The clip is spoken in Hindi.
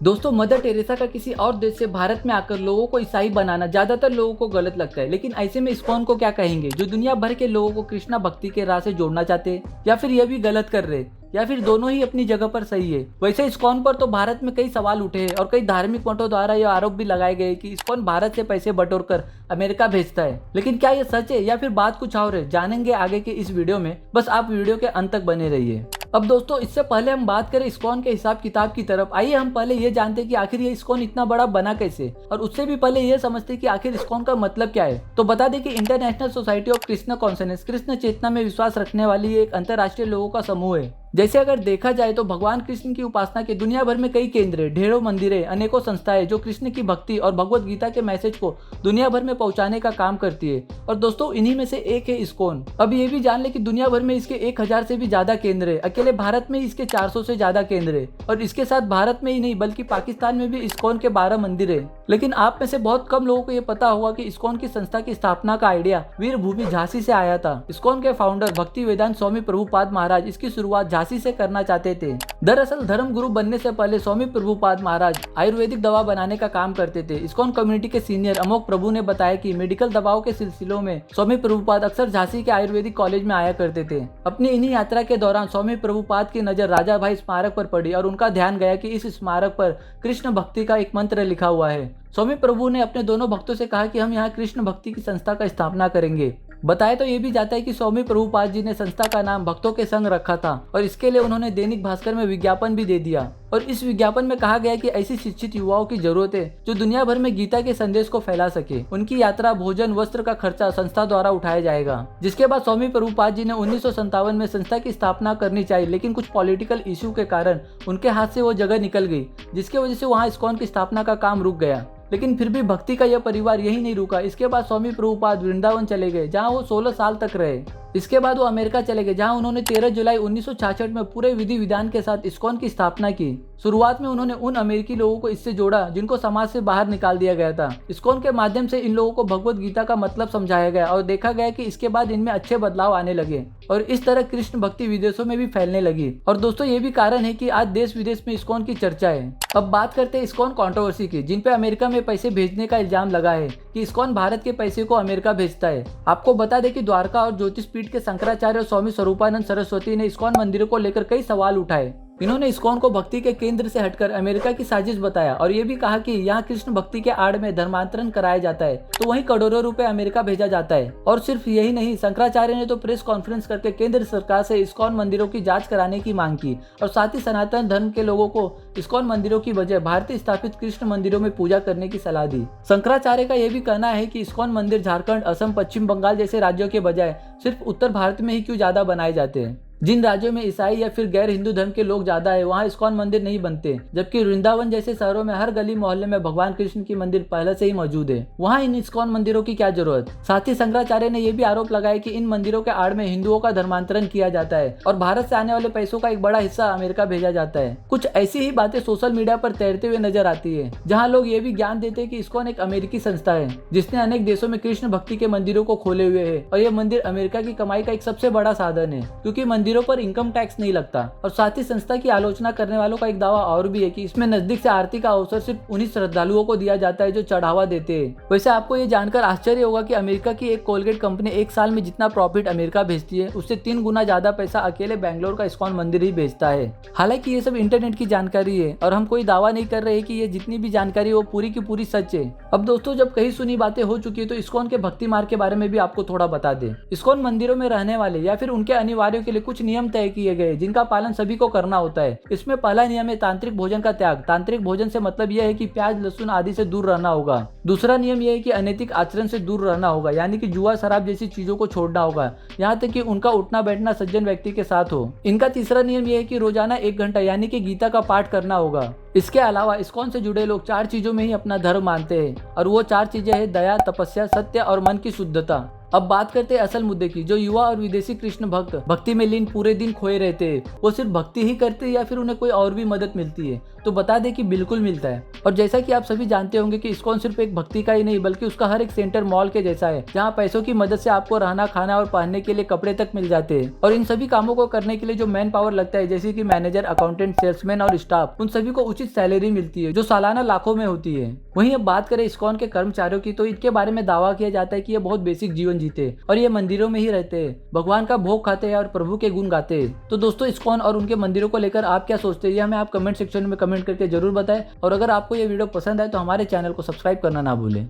दोस्तों, मदर टेरेसा का किसी और देश से भारत में आकर लोगों को ईसाई बनाना ज्यादातर लोगों को गलत लगता है, लेकिन ऐसे में इस्कॉन को क्या कहेंगे जो दुनिया भर के लोगों को कृष्णा भक्ति के राह से जोड़ना चाहते हैं, या फिर यह भी गलत कर रहे, या फिर दोनों ही अपनी जगह पर सही है। वैसे इस्कॉन पर तो भारत में कई सवाल उठे हैं और कई धार्मिक मतों द्वारा यह आरोप भी लगाए गए कि इस्कॉन भारत से पैसे बटोर कर अमेरिका भेजता है। लेकिन क्या यह सच है या फिर बात कुछ और है, जानेंगे आगे के इस वीडियो में। बस आप वीडियो के अंत तक बने रहिए। अब दोस्तों, इससे पहले हम बात करें इस्कॉन के हिसाब किताब की तरफ, आइए हम पहले ये जानते हैं कि आखिर ये इस्कॉन इतना बड़ा बना कैसे, और उससे भी पहले ये समझते हैं कि आखिर इस्कॉन का मतलब क्या है। तो बता दें कि international society of Krishna consciousness, Krishna चेतना में विश्वास रखने वाली एक अंतर्राष्ट्रीय लोगों का समूह है। जैसे अगर देखा जाए तो भगवान कृष्ण की उपासना के दुनिया भर में कई केंद्र, ढेरों मंदिरें, अनेकों संस्थाएं जो कृष्ण की भक्ति और भगवत गीता के मैसेज को दुनिया भर में पहुंचाने का काम करती है। और दोस्तों, इन्हीं में से एक है इस्कॉन। अब ये भी जान ले कि दुनिया भर में इसके 1000 से भी ज्यादा केंद्र है। अकेले भारत में इसके 400 से ज्यादा केंद्र है, और इसके साथ भारत में ही नहीं बल्कि पाकिस्तान में भी इस्कॉन के 12 मंदिर है। लेकिन आप में से बहुत कम लोगों को यह पता होगा कि इस्कॉन की संस्था की स्थापना का आइडिया वीर भूमि झांसी से आया था। इस्कॉन के फाउंडर भक्ति वेदांत स्वामी प्रभुपाद महाराज इसकी शुरुआत झांसी से करना चाहते थे। दरअसल धर्म गुरु बनने से पहले स्वामी प्रभुपाद महाराज आयुर्वेदिक दवा बनाने का काम करते थे। इस्कॉन कम्युनिटी के सीनियर अमोक प्रभु ने बताया कि मेडिकल दवाओं के सिलसिलों में स्वामी प्रभुपाद अक्सर झांसी के आयुर्वेदिक कॉलेज में आया करते थे। अपनी इन्हीं यात्रा के दौरान स्वामी प्रभुपाद की नजर राजा भाई स्मारक पर पड़ी और उनका ध्यान गया कि इस स्मारक पर कृष्ण भक्ति का एक मंत्र लिखा हुआ है। स्वामी प्रभु ने अपने दोनों भक्तों से कहा कि हम यहाँ कृष्ण भक्ति की संस्था का स्थापना करेंगे। बताया तो ये भी जाता है कि स्वामी प्रभुपाद जी ने संस्था का नाम भक्तों के संग रखा था, और इसके लिए उन्होंने दैनिक भास्कर में विज्ञापन भी दे दिया। और इस विज्ञापन में कहा गया कि ऐसी शिक्षित युवाओं की जरूरत है जो दुनिया भर में गीता के संदेश को फैला सके। उनकी यात्रा, भोजन, वस्त्र का खर्चा संस्था द्वारा उठाया जाएगा। जिसके बाद स्वामी प्रभुपाद जी ने 1957 में संस्था की स्थापना करनी चाहिए, लेकिन कुछ पॉलिटिकल इश्यू के कारण उनके हाथ से वो जगह निकल गई, जिसकी वजह से वहाँ इस्कॉन की स्थापना का काम रुक गया। लेकिन फिर भी भक्ति का यह परिवार यही नहीं रुका। इसके बाद स्वामी प्रभुपाद वृंदावन चले गए, जहां वो 16 साल तक रहे। इसके बाद वो अमेरिका चले गए, जहां उन्होंने 13 जुलाई 1966 में पूरे विधि विधान के साथ इस्कॉन की स्थापना की। शुरुआत में उन्होंने उन अमेरिकी लोगों को इससे जोड़ा जिनको समाज से बाहर निकाल दिया गया था। इस्कॉन के माध्यम से इन लोगों को भगवत गीता का मतलब समझाया गया, और देखा गया कि इसके बाद इनमें अच्छे बदलाव आने लगे, और इस तरह कृष्ण भक्ति विदेशों में भी फैलने लगी। और दोस्तों, ये भी कारण है कि आज देश विदेश में इस्कॉन की चर्चा है। अब बात करते हैं इस्कॉन कंट्रोवर्सी की, जिन पे अमेरिका में पैसे भेजने का इल्जाम लगा है कि इस्कॉन भारत के पैसे को अमेरिका भेजता है। आपको बता दें कि द्वारका और ज्योतिष पीठ के शंकराचार्य और स्वामी स्वरूपानंद सरस्वती ने इस्कॉन मंदिरों को लेकर कई सवाल उठाए। इन्होंने इस्कॉन को भक्ति के केंद्र से हटकर अमेरिका की साजिश बताया, और ये भी कहा कि यहाँ कृष्ण भक्ति के आड़ में धर्मांतरण कराया जाता है, तो वहीं करोड़ों रुपए अमेरिका भेजा जाता है। और सिर्फ यही नहीं, शंकराचार्य ने तो प्रेस कॉन्फ्रेंस करके केंद्र सरकार से इस्कॉन मंदिरों की जांच कराने की मांग की, और साथ ही सनातन धर्म के लोगों को इस्कॉन मंदिरों की बजाय भारतीय स्थापित कृष्ण मंदिरों में पूजा करने की सलाह दी। शंकराचार्य का यह भी कहना है कि इस्कॉन मंदिर झारखंड, असम, पश्चिम बंगाल जैसे राज्यों के बजाय सिर्फ उत्तर भारत में ही क्यों ज्यादा बनाए जाते हैं। जिन राज्यों में ईसाई या फिर गैर हिंदू धर्म के लोग ज्यादा है, वहाँ इस्कॉन मंदिर नहीं बनते, जबकि वृंदावन जैसे शहरों में हर गली मोहल्ले में भगवान कृष्ण की मंदिर पहले से ही मौजूद है। वहाँ इन इस्कॉन मंदिरों की क्या जरूरत। साथ ही शंकराचार्य ने यह भी आरोप लगाया कि इन मंदिरों के आड़ में हिंदुओं का धर्मांतरण किया जाता है, और भारत से आने वाले पैसों का एक बड़ा हिस्सा अमेरिका भेजा जाता है। कुछ ऐसी ही बातें सोशल मीडिया पर तैरते हुए नजर आती है, जहाँ लोग ये भी ज्ञान देते हैं कि इस्कॉन एक अमेरिकी संस्था है जिसने अनेक देशों में कृष्ण भक्ति के मंदिरों को खोले हुए है, और यह मंदिर अमेरिका की कमाई का एक सबसे बड़ा साधन है, क्योंकि मंदिरों पर इनकम टैक्स नहीं लगता। और साथ ही संस्था की आलोचना करने वालों का एक दावा और भी है कि इसमें नजदीक से आरती का अवसर सिर्फ उन्हीं श्रद्धालुओं को दिया जाता है जो चढ़ावा देते हैं। वैसे आपको ये जानकर आश्चर्य होगा कि अमेरिका की एक कोलगेट कंपनी एक साल में जितना प्रॉफिट अमेरिका भेजती है, उससे 3 गुना ज्यादा पैसा अकेले बेंगलोर का इस्कॉन मंदिर ही भेजता है। हालांकि ये सब इंटरनेट की जानकारी है, और हम कोई दावा नहीं कर रहे कि ये जितनी भी जानकारी वो पूरी की पूरी सच है। अब दोस्तों, जब कहीं सुनी बातें हो चुकी है, तो इस्कॉन के भक्ति मार्ग के बारे में भी आपको थोड़ा बता दें। इस्कॉन मंदिरों में रहने वाले या फिर उनके अनिवार्यों के लिए कुछ नियम तय किए गए, जिनका पालन सभी को करना होता है। इसमें पहला नियम है तांत्रिक भोजन का त्याग। तांत्रिक भोजन से मतलब यह है कि प्याज, लहसुन आदि से दूर रहना होगा। दूसरा नियम यह है कि अनैतिक आचरण से दूर रहना होगा, यानी कि जुआ, शराब जैसी चीजों को छोड़ना होगा, यहाँ तक कि उनका उठना बैठना सज्जन व्यक्ति के साथ हो। इनका तीसरा नियम यह है कि रोजाना 1 घंटा यानी कि गीता का पाठ करना होगा। इसके अलावा इस्कॉन से जुड़े लोग 4 चीजों में ही अपना धर्म मानते हैं, और वो 4 चीजें हैं दया, तपस्या, सत्य और मन की शुद्धता। अब बात करते हैं असल मुद्दे की। जो युवा और विदेशी कृष्ण भक्त भक्ति में लीन पूरे दिन खोए रहते हैं, वो सिर्फ भक्ति ही करते हैं या फिर उन्हें कोई और भी मदद मिलती है? तो बता दें कि बिल्कुल मिलता है। और जैसा कि आप सभी जानते होंगे कि इस्कॉन सिर्फ एक भक्ति का ही नहीं बल्कि उसका हर एक सेंटर मॉल के जैसा है, जहाँ पैसों की मदद से आपको रहना, खाना और पहनने के लिए कपड़े तक मिल जाते हैं। और इन सभी कामों को करने के लिए जो मैन पावर लगता है, जैसे कि मैनेजर, अकाउंटेंट, सेल्समैन और स्टाफ, उन सभी को उचित सैलरी मिलती है जो सालाना लाखों में होती है। वहीं अब बात करें इस्कॉन के कर्मचारियों की, तो इनके बारे में दावा किया जाता है कि ये बहुत बेसिक जीवन जीते और ये मंदिरों में ही रहते हैं, भगवान का भोग खाते हैं और प्रभु के गुण गाते हैं। तो दोस्तों, इस्कॉन और उनके मंदिरों को लेकर आप क्या सोचते हैं, ये हमें आप कमेंट सेक्शन में कमेंट करके जरूर बताएं। और अगर आपको ये वीडियो पसंद आए तो हमारे चैनल को सब्सक्राइब करना ना भूलें।